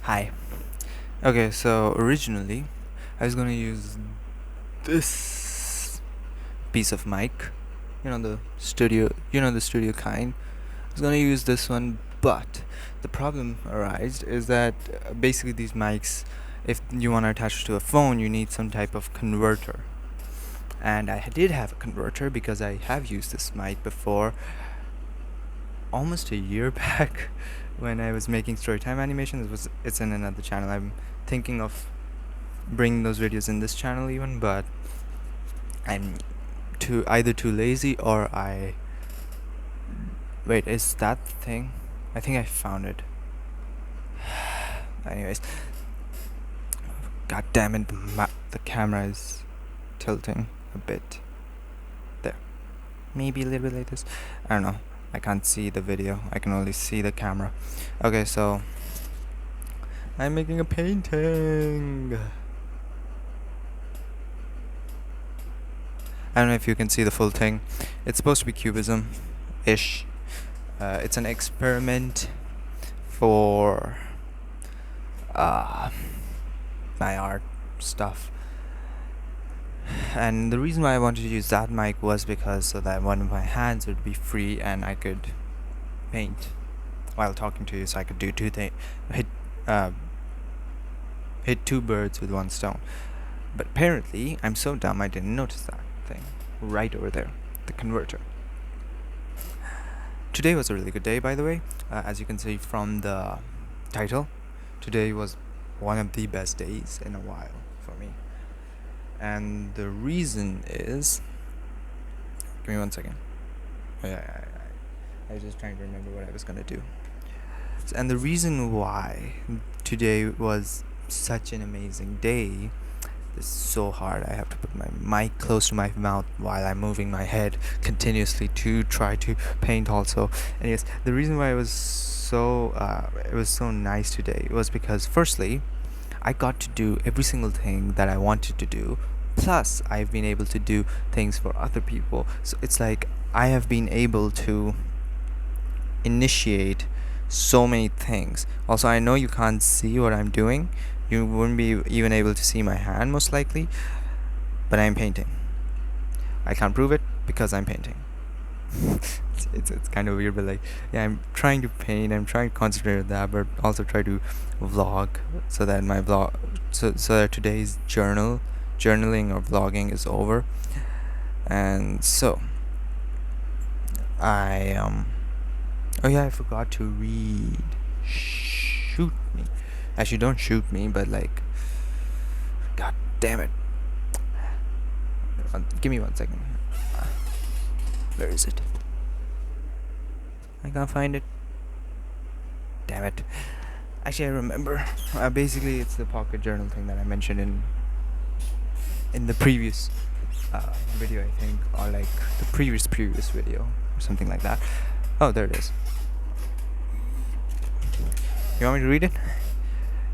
Hi. Okay, so originally I was gonna use this piece of mic, the studio kind. I was gonna use this one, but the problem arises is that basically these mics, if you want to attach it to a phone, you need some type of converter. And I did have a converter because I have used this mic before, almost a year back, when I was making storytime animations. It's in another channel. I'm thinking of bring those videos in this channel even, but I'm either too lazy or I wait, is that the thing? I think I found it. Anyways, god damn it, the camera is tilting a bit. There. Maybe a little bit like this. I don't know. I can't see the video. I can only see the camera. Okay, so I'm making a painting. I don't know if you can see the full thing. It's supposed to be cubism-ish. It's an experiment for my art stuff. And the reason why I wanted to use that mic was because so that one of my hands would be free and I could paint while talking to you, so I could do two things, hit two birds with one stone. But apparently I'm so dumb I didn't notice that thing right over there, the converter. Today was a really good day, by the way. As you can see from the title, today was one of the best days in a while for me. And the reason is, give me 1 second. I was just trying to remember what I was gonna do. And the reason why today was such an amazing day is so hard. I have to put my mic close to my mouth while I'm moving my head continuously to try to paint also. And yes, the reason why it was so nice today was because firstly, I got to do every single thing that I wanted to do. Plus, I've been able to do things for other people. So it's like I have been able to initiate so many things. Also, I know you can't see what I'm doing. You wouldn't be even able to see my hand most likely, but I'm painting. I can't prove it because I'm painting. it's kind of weird, but like, yeah, I'm trying to paint. I'm trying to concentrate on that, but also try to vlog so that so that today's journaling or vlogging is over. And so oh yeah, I forgot to read. Shoot me. Actually, don't shoot me, but like, god damn it. Give me 1 second. Where is it? I can't find it. Damn it. Actually, I remember. Basically, it's the pocket journal thing that I mentioned in the previous video, I think, or like the previous video, or something like that. Oh, there it is. You want me to read it?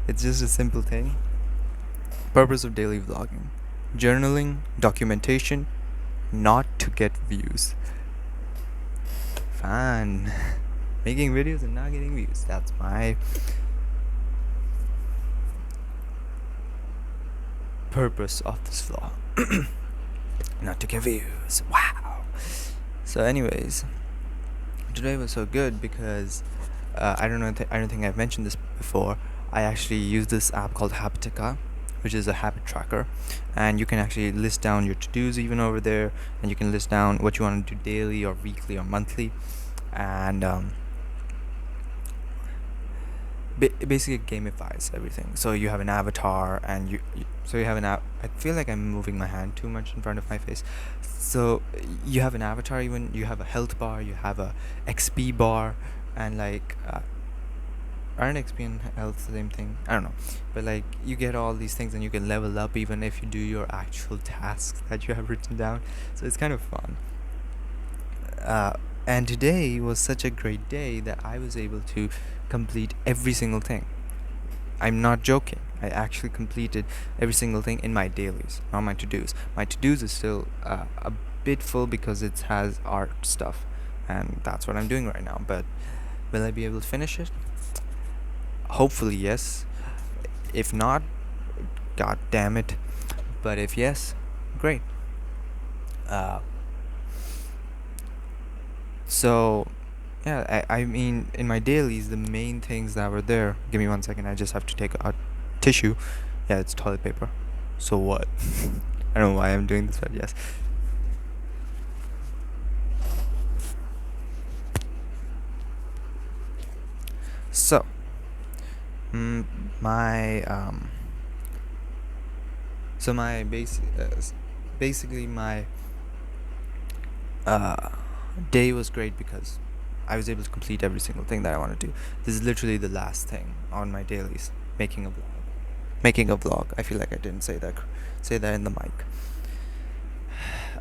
It's just a simple thing. Purpose of daily vlogging: journaling, documentation, not to get views. Fun. Making videos and not getting views. That's my purpose of this vlog. Not to get views. Wow. So anyways, today was so good because I don't think I've mentioned this before. I actually use this app called Habitica, which is a habit tracker, and you can actually list down your to-dos even over there, and you can list down what you want to do daily or weekly or monthly, and basically it gamifies everything. So you have an avatar, and you have an app. I feel like I'm moving my hand too much in front of my face. So you have an avatar, even you have a health bar, you have a XP bar, and like aren't XP and health the same thing? I don't know, but like you get all these things and you can level up even if you do your actual tasks that you have written down. So it's kind of fun. And today was such a great day that I was able to complete every single thing. I'm not joking. I actually completed every single thing in my dailies, not my to-dos. My to-dos is still a bit full because it has art stuff, and that's what I'm doing right now. But will I be able to finish it? Hopefully, yes. If not, god damn it. But if yes, great. Uh, so yeah, I mean, in my dailies, the main things that were there. Give me 1 second. I just have to take a tissue. Yeah, it's toilet paper. So what? I don't know why I'm doing this, but yes. So, mm, my so my basically my uh day was great because I was able to complete every single thing that I want to do. This is literally the last thing on my dailies. Making a vlog. Making a vlog. I feel like I didn't say that in the mic.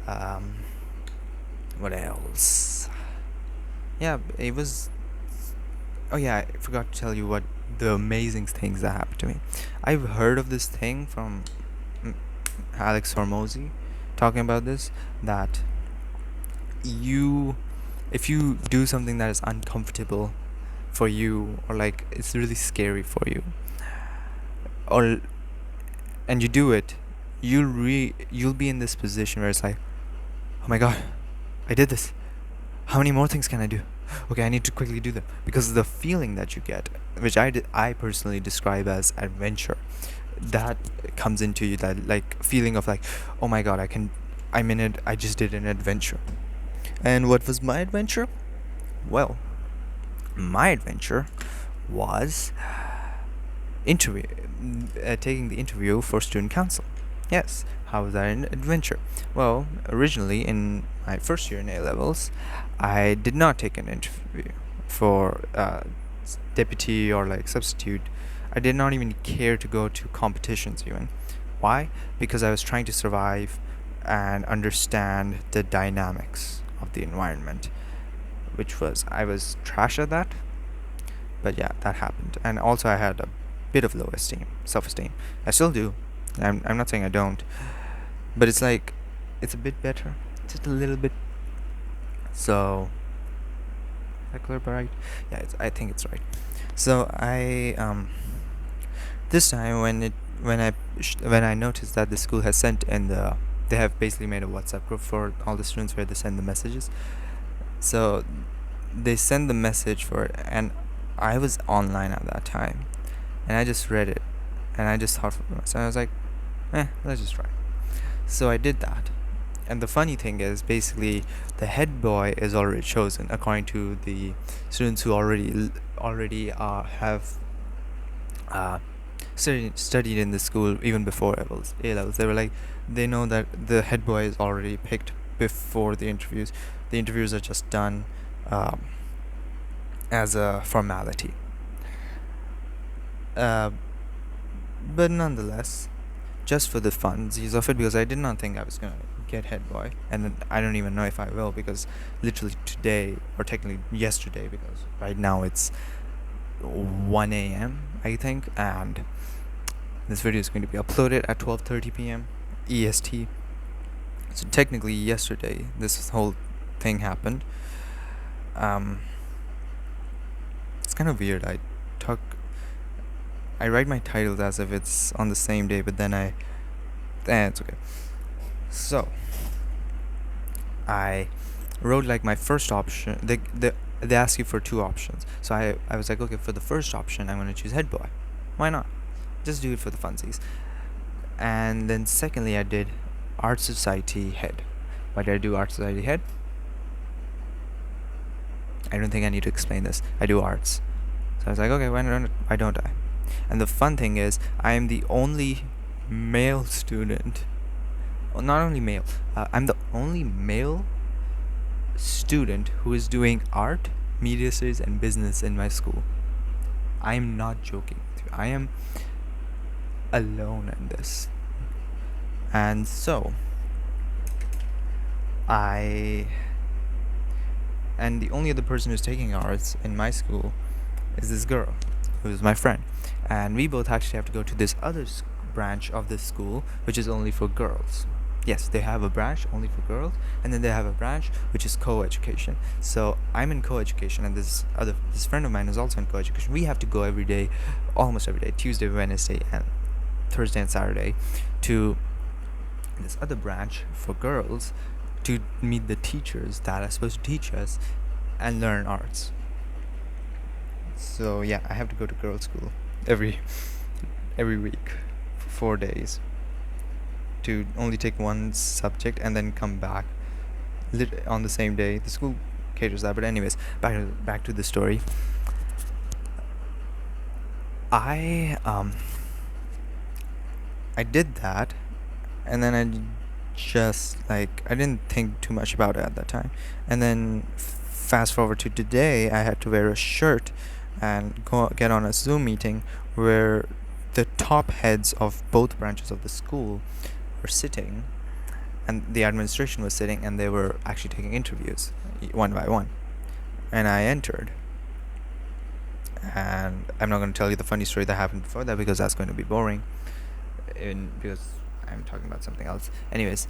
Um, what else? Yeah, it was. Oh yeah, I forgot to tell you what the amazing things that happened to me. I've heard of this thing from mm, Alex Hormozy talking about this, that you if you do something that is uncomfortable for you, or like it's really scary for you, or and you do it, you'll be in this position where it's like, oh my god, I did this. How many more things can I do? Okay, I need to quickly do them, because the feeling that you get, which I personally describe as adventure, that comes into you, that like feeling of like, oh my god, I'm in it. I just did an adventure. And what was my adventure? Well, my adventure was taking the interview for student council. Yes, how was that an adventure? Well, originally in my first year in A levels, I did not take an interview for deputy or like substitute. I did not even care to go to competitions even. Why? Because I was trying to survive and understand the dynamics of the environment, which was, I was trash at that. But yeah, that happened. And also I had a bit of low esteem, self-esteem. I still do. I'm not saying I don't, but it's like, it's a bit better, just a little bit. So, is that clear, right? Yeah, I think it's right. So I this time when I noticed that the school has sent in they have basically made a WhatsApp group for all the students where they send the messages. So they send the message for it, and I was online at that time, and I just read it, and I just thought for myself, I was like, let's just try. So I did that, and the funny thing is, basically, the head boy is already chosen according to the students who already have studied in the school even before A levels. They were like, they know that the head boy is already picked before the interviews. The interviews are just done as a formality. But nonetheless, just for the funsies of it, because I did not think I was gonna get head boy, and I don't even know if I will, because literally today, or technically yesterday, because right now it's 1 a.m. I think, and this video is going to be uploaded at 12:30 p.m. EST. So technically yesterday this whole thing happened. It's kind of weird. I write my titles as if it's on the same day, but then it's okay. So I wrote like my first option. They ask you for two options. So I was like, okay, for the first option, I'm going to choose head boy. Why not? Just do it for the funsies. And then secondly, I did art society head. Why did I do art society head? I don't think I need to explain this. I do arts. So I was like, okay, why don't I? And the fun thing is, I am the only male student. Well, not only male. I'm the only male student who is doing art, media studies, and business in my school. I am not joking with you. I am alone in this. And so and the only other person who's taking arts in my school is this girl who's my friend, and we both actually have to go to this other branch of this school, which is only for girls. Yes, they have a branch only for girls, and then they have a branch which is co-education. So I'm in co-education, and this friend of mine is also in co-education. We have to go every day, almost every day, Tuesday, Wednesday, and Thursday and Saturday, to this other branch for girls to meet the teachers that are supposed to teach us and learn arts. So yeah, I have to go to girls' school every week for 4 days to only take one subject and then come back on the same day. The school caters that. But anyways, back to the story. I did that, and then I just like I didn't think too much about it at that time. And then fast forward to today, I had to wear a shirt and get on a Zoom meeting where the top heads of both branches of the school were sitting, and the administration was sitting, and they were actually taking interviews one by one. And I entered. And I'm not going to tell you the funny story that happened before that, because that's going to be boring. Because I'm talking about something else. Anyways,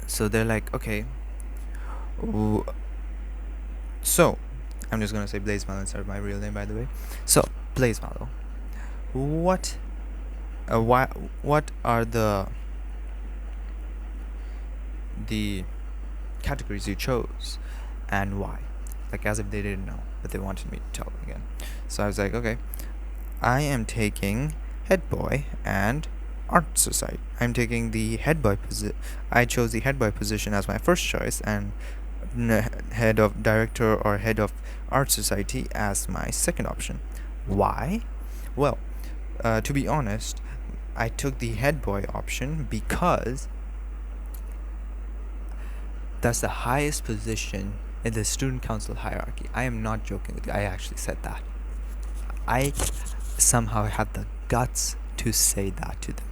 so they're like, okay, so I'm just gonna say Blazemallow instead of my real name, by the way. So Blazemallow, what are the categories you chose, and why? Like, as if they didn't know, but they wanted me to tell them again. So I was like, okay, I am taking head boy and art society. I'm taking the head boy position. I chose the head boy position as my first choice, and head of director or head of art society as my second option. Why? Well, to be honest, I took the head boy option because that's the highest position in the student council hierarchy. I am not joking with you. I actually said that. I somehow had the guts to say that to them.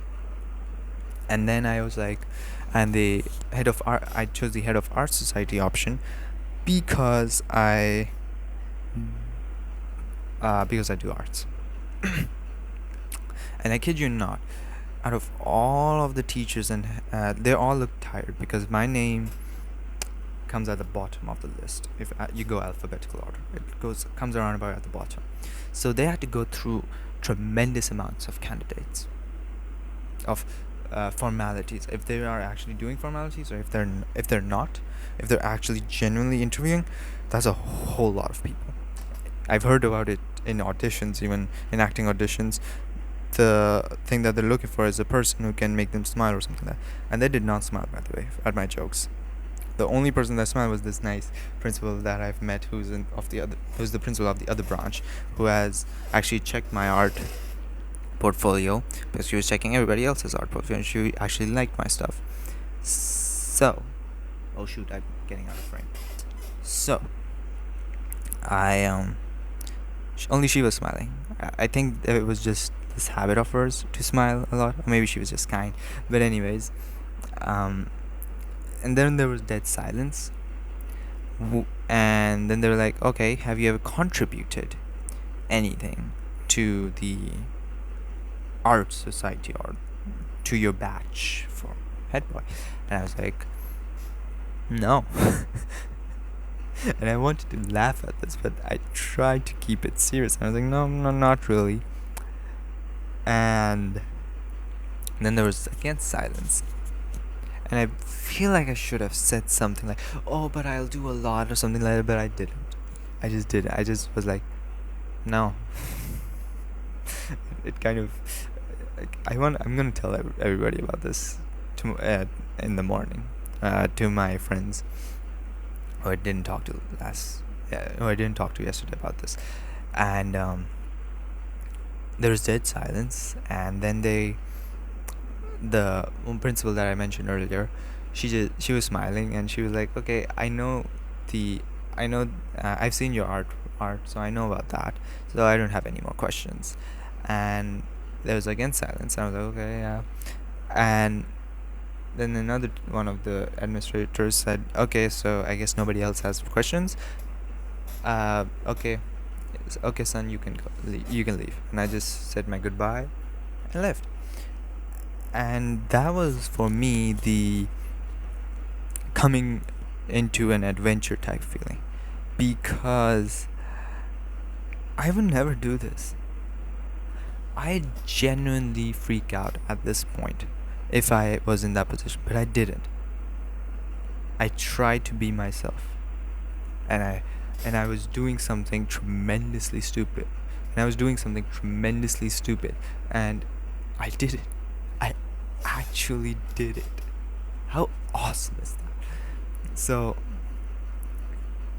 And then I was like, and the head of art, I chose the head of art society option because I do arts. And I kid you not, out of all of the teachers, and they all look tired because my name comes at the bottom of the list. If you go alphabetical order, it comes around about at the bottom. So they had to go through tremendous amounts of candidates, of formalities, if they are actually doing formalities, or if they're actually genuinely interviewing. That's a whole lot of people. I've heard about it in auditions, even in acting auditions. The thing that they're looking for is a person who can make them smile or something like that. And they did not smile, by the way, at my jokes. The only person that smiled was this nice principal that I've met, who's the principal of the other branch, who has actually checked my art portfolio, because she was checking everybody else's art portfolio, and she actually liked my stuff. So, oh shoot, I'm getting out of frame. So, only she was smiling. I think it was just this habit of hers to smile a lot, or maybe she was just kind. But anyways, and then there was dead silence. And then they were like, okay, have you ever contributed anything to the art society or to your batch for head boy? And I was like, no. And I wanted to laugh at this, but I tried to keep it serious. And I was like, no, not really. And then there was again silence. And I feel like I should have said something like, oh, but I'll do a lot, or something like that, but I didn't. I just didn't. I just was like, no. It kind of, like, I'm gonna tell everybody about this in the morning, to my friends who I didn't talk to yesterday about this. And there was dead silence, and then the principal that I mentioned earlier, she was smiling, and she was like, okay, I've seen your art, so I know about that, so I don't have any more questions. And there was again silence, and I was like, okay, yeah. And then another one of the administrators said, okay, so I guess nobody else has questions. Okay, son, you can leave. And I just said my goodbye and left. And that was for me the coming into an adventure type feeling, because I would never do this. I genuinely freak out at this point if I was in that position, but I didn't. I tried to be myself, and I was doing something tremendously stupid, and I did it. I actually did it. How awesome is that? So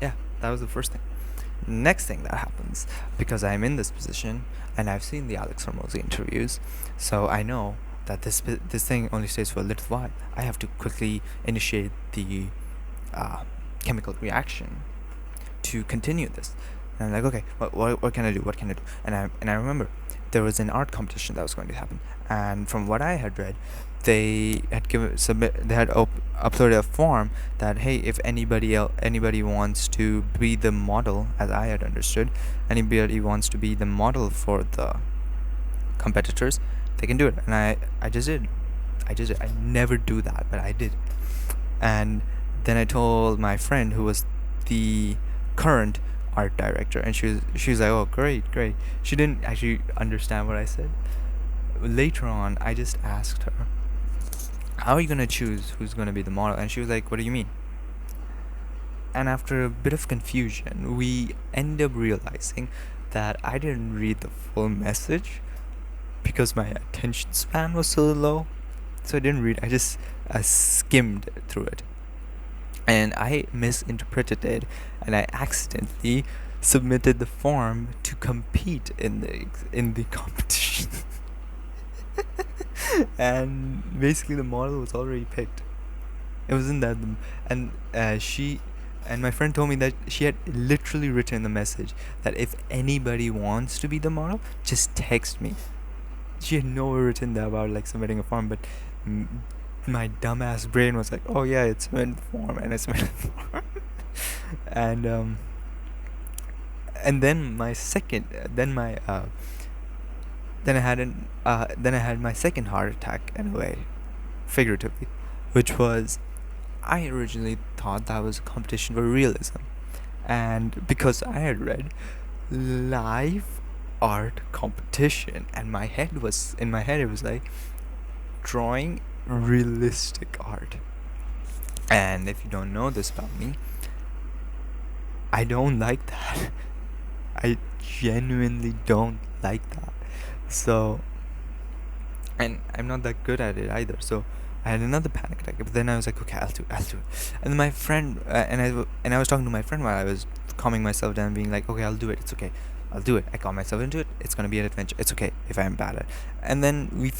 yeah, that was the first thing. Next thing that happens, because I'm in this position and I've seen the Alex Hormozy interviews, so I know that this thing only stays for a little while. I have to quickly initiate the chemical reaction to continue this. And I'm like, okay, what can I do? What can I do? And I remember there was an art competition that was going to happen, and from what I had read, they had uploaded a form that, hey, if anybody wants to be the model, as I had understood, anybody wants to be the model for the competitors, they can do it. And I just did. I never do that, but I did. And then I told my friend, who was the current art director, and she was like, oh, great. She didn't actually understand what I said. Later on, I just asked her, how are you gonna choose who's gonna be the model? And she was like, what do you mean? And after a bit of confusion, we end up realizing that I didn't read the full message because my attention span was so low. So I didn't read. I just skimmed through it, and I misinterpreted it, and I accidentally submitted the form to compete in the competition. And basically the model was already picked. It wasn't that, and she and my friend told me that she had literally written the message that if anybody wants to be the model, just text me. She had nowhere written that about like submitting a form, but my dumbass brain was like, oh yeah, it's submitted the form, and I submitted the form. And then my second, then I had my second heart attack, in a way, figuratively, which was, I originally thought that was a competition for realism, and because I had read live art competition, and in my head it was like drawing realistic art. And if you don't know this about me, I don't like that. I genuinely don't like that. So, and I'm not that good at it either. So I had another panic attack. But then I was like, okay, I'll do it. And then my friend, and I was talking to my friend while I was calming myself down, being like, okay, I'll do it. It's okay. I'll do it. I calm myself into it. It's gonna be an adventure. It's okay if I'm bad at it. And then I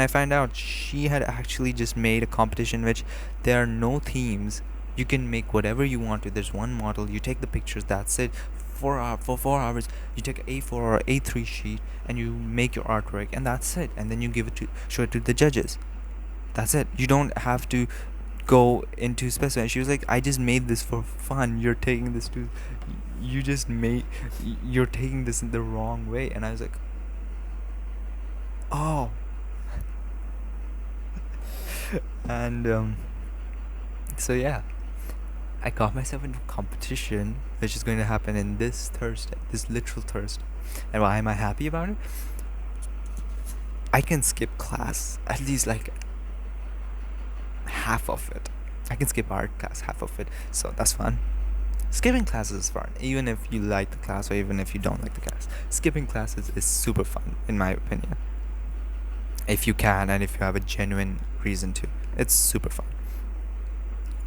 find out she had actually just made a competition which there are no themes. You can make whatever you want to. There's one model. You take the pictures. That's it. For 4 hours, you take a A4 or A3 sheet and you make your artwork, and that's it. And then you show it to the judges. That's it. You don't have to go into specify. She was like, I just made this for fun. You're taking this in the wrong way. And I was like, oh. And so yeah, I got myself into a competition which is going to happen in this literal Thursday. And why am I happy about it? I can skip class, at least like half of it. I can skip art class, half of it, so that's fun. Skipping classes is fun, even if you like the class or even if you don't like the class. Skipping classes is super fun, in my opinion. If you can, and if you have a genuine reason to, it's super fun.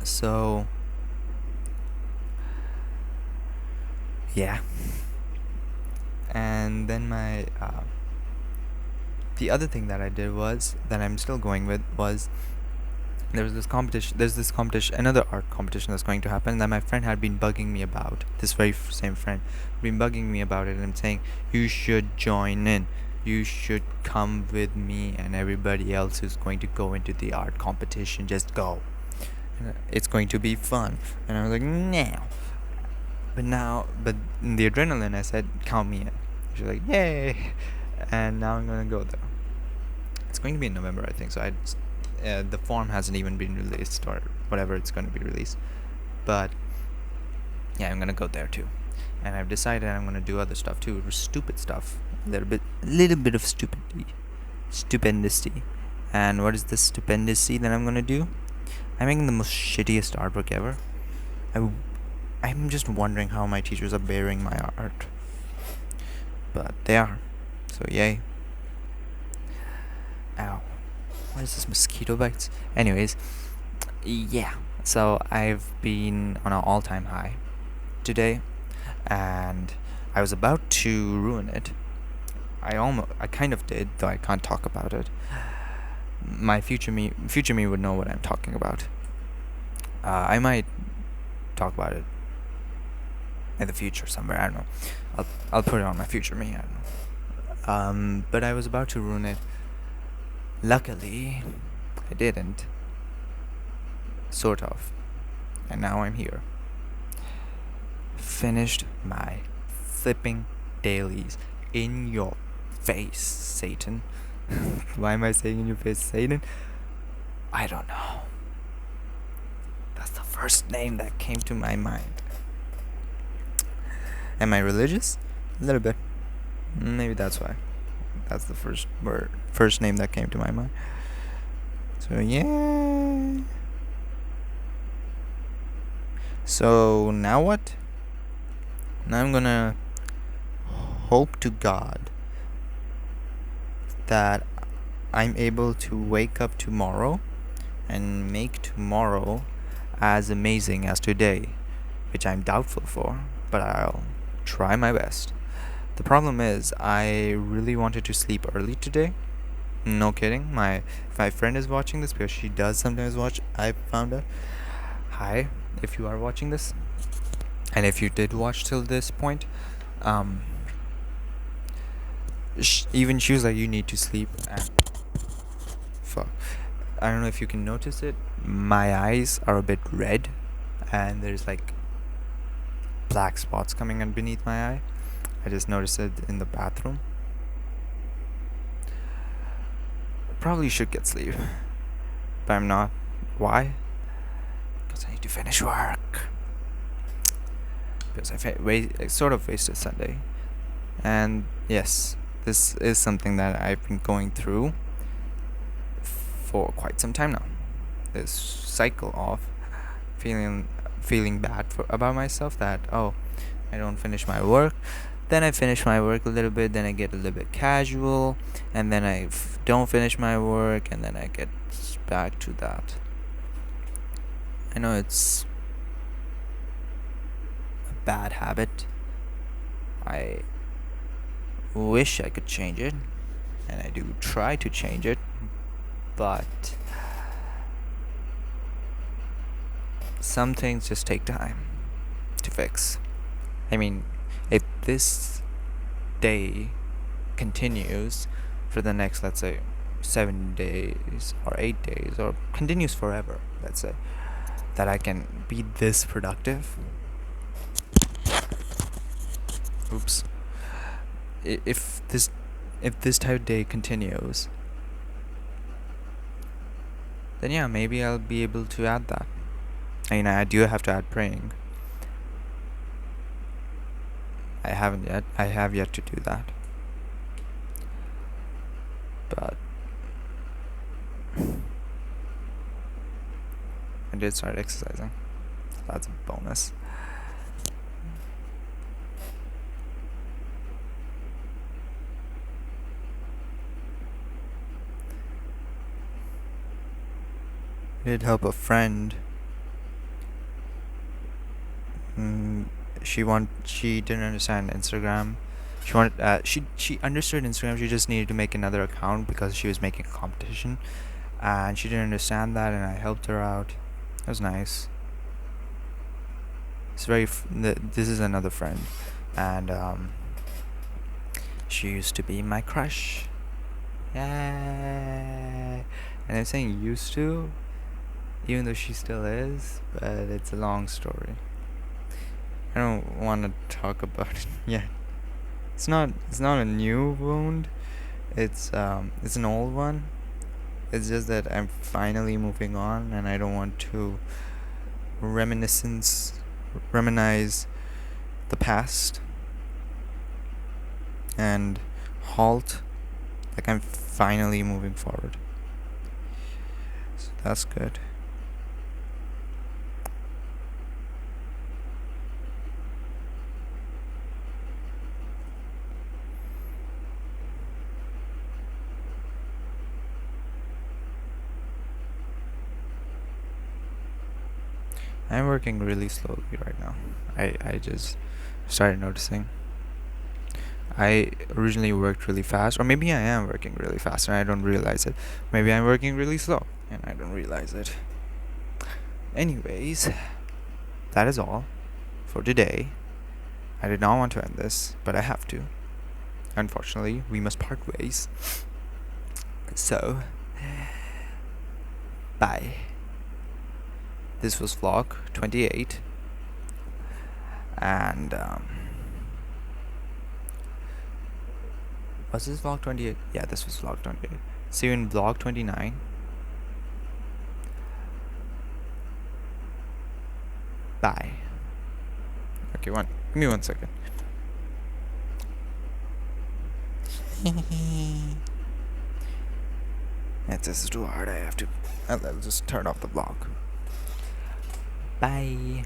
So yeah. And then the other thing that I did was, that I'm still going with, was there's this competition, another art competition that's going to happen, that my friend had been bugging me about. This very same friend been bugging me about it, and I'm saying, you should join in. You should come with me and everybody else who's going to go into the art competition. Just go. It's going to be fun. And I was like, no. But in the adrenaline, I said, count me in. She's like, yay. And now I'm gonna go there. going to be in November, I think. So the form hasn't even been released or whatever it's going to be released. But yeah, I'm gonna go there too, and I've decided I'm gonna do other stuff too, stupid stuff, a little bit of stupendity. And what is the stupendity that I'm gonna do? I'm making the most shittiest artwork ever. I'm just wondering how my teachers are bearing my art, but they are. So yay. Ow. What is this, mosquito bites? Anyways, yeah. So I've been on an all-time high today, and I was about to ruin it. I kind of did, though I can't talk about it. My future me would know what I'm talking about. I might talk about it in the future somewhere. I don't know. I'll put it on my future me. I don't know. But I was about to ruin it. Luckily, I didn't. Sort of. And now I'm here. Finished my flipping dailies. In your face, Satan. Why am I saying in your face, Satan? I don't know. That's the first name that came to my mind. Am I religious? A little bit. Maybe that's why. That's the first name that came to my mind. So yeah. So now what? Now I'm gonna hope to God that I'm able to wake up tomorrow and make tomorrow as amazing as today, which I'm doubtful for, but I'll try my best. The problem is, I really wanted to sleep early today. No kidding. My friend is watching this, because she does sometimes watch. I found out. Hi, if you are watching this, and if you did watch till this point, even she was like, you need to sleep. And fuck, I don't know if you can notice it. My eyes are a bit red, and there's like black spots coming underneath my eye. I just noticed it in the bathroom. Probably should get sleep, but I'm not. Why? Because I need to finish work. Because I sort of wasted Sunday. And yes, this is something that I've been going through for quite some time now. This cycle of feeling bad about myself, that I don't finish my work. Then I finish my work a little bit, then I get a little bit casual, and then I don't finish my work, and then I get back to that. I know it's a bad habit. I wish I could change it, and I do try to change it, but some things just take time to fix. I mean, if this day continues for the next, let's say, 7 days or 8 days, or continues forever, let's say, that I can be this productive. Oops. If this type of day continues, then yeah, maybe I'll be able to add that. I mean, I do have to add praying. I haven't yet. I have yet to do that. But I did start exercising. That's a bonus. I did help a friend. She didn't understand Instagram. She understood Instagram. She just needed to make another account because she was making a competition, and she didn't understand that, and I helped her out. It was nice. It's this is another friend, and she used to be my crush. Yay! And I'm saying used to, even though she still is, but it's a long story. I don't want to talk about it yet. It's not a new wound. It's an old one. It's just that I'm finally moving on, and I don't want to reminisce the past and halt. Like, I'm finally moving forward. So that's good. I'm working really slowly right now. I just started noticing. I originally worked really fast, or maybe I am working really fast and I don't realize it. Maybe I'm working really slow and I don't realize it. Anyways, that is all for today. I did not want to end this, but I have to. Unfortunately, we must part ways. So, bye. This was vlog 28. And, was this vlog 28? Yeah, this was vlog 28. See you in vlog 29. Bye. Okay, give me 1 second. This is too hard. I'll just turn off the vlog. Bye.